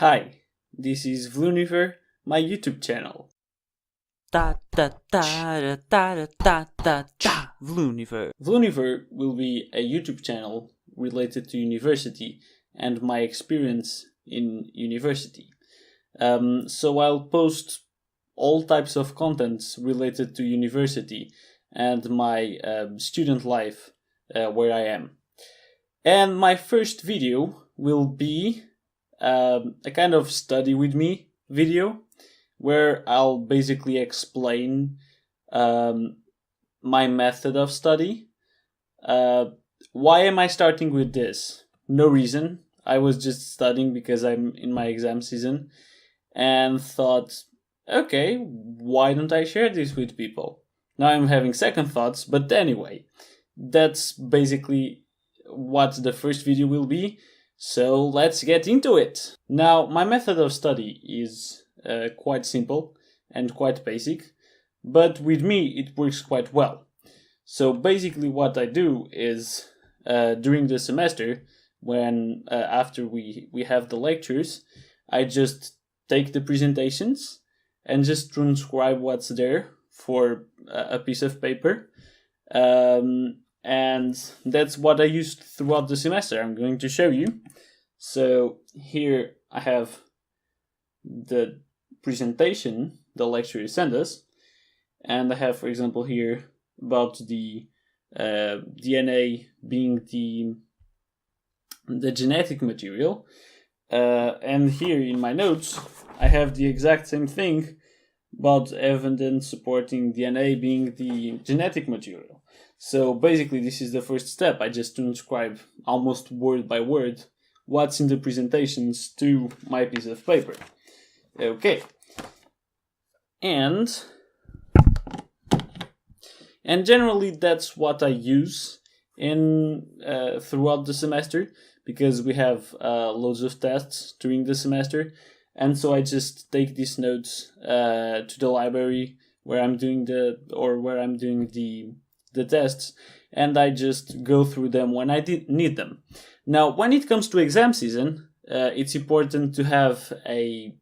Hi, this is Vluniver, my YouTube channel. Vluniver. Vluniver will be a YouTube channel related to university and my experience in university. So I'll post all types of contents related to university and my student life where I am. And my first video will be a kind of study with me video where I'll basically explain my method of study. Why am I starting with this? No reason. I was just studying because I'm in my exam season and thought, okay, why don't I share this with people? Now I'm having second thoughts, but anyway, that's basically what the first video will be. So let's get into it. Now, my method of study is quite simple and quite basic, but with me it works quite well. So basically what I do is during the semester, when after we have the lectures, I just take the presentations and just transcribe what's there for a piece of paper. And that's what I used throughout the semester. I'm going to show you. So here I have the presentation the lecturer sent us, and I have, for example, here about the DNA being the genetic material, and here in my notes I have the exact same thing about evidence supporting DNA being the genetic material. So basically this is the first step. I just transcribe almost word by word what's in the presentations to my piece of paper. Okay. And generally that's what I use in throughout the semester, because we have loads of tests during the semester, and so I just take these notes to the library where I'm doing the tests, and I just go through them when I need them. Now, when it comes to exam season, it's important to have a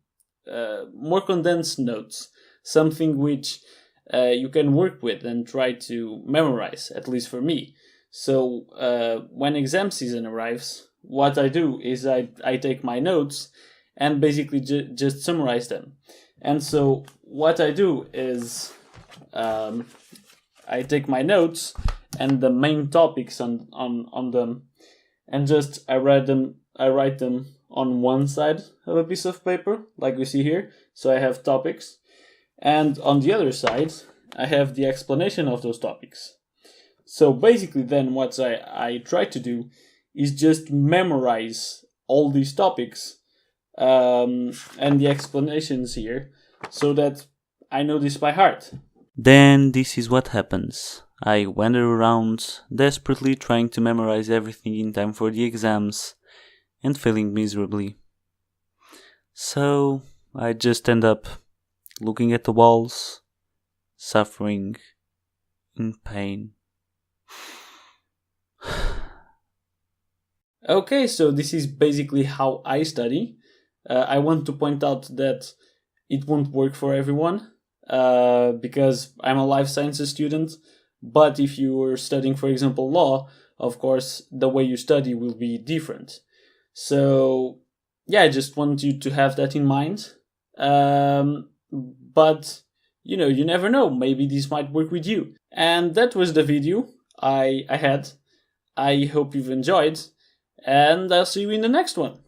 more condensed notes, something which you can work with and try to memorize, at least for me. So when exam season arrives, what I do is I take my notes and basically just summarize them. And so what I do is I take my notes and the main topics on them, and just I write them on one side of a piece of paper, like we see here. So I have topics, and on the other side I have the explanation of those topics. So basically then what I try to do is just memorize all these topics and the explanations here, so that I know this by heart. Then this is what happens. I wander around, desperately trying to memorize everything in time for the exams, and failing miserably. So I just end up looking at the walls, suffering in pain. Okay, so this is basically how I study. I want to point out that it won't work for everyone, because I'm a life sciences student. But if you are studying, for example, law, of course, the way you study will be different. So, yeah, I just want you to have that in mind. But, you never know. Maybe this might work with you. And that was the video I had. I hope you've enjoyed, and I'll see you in the next one.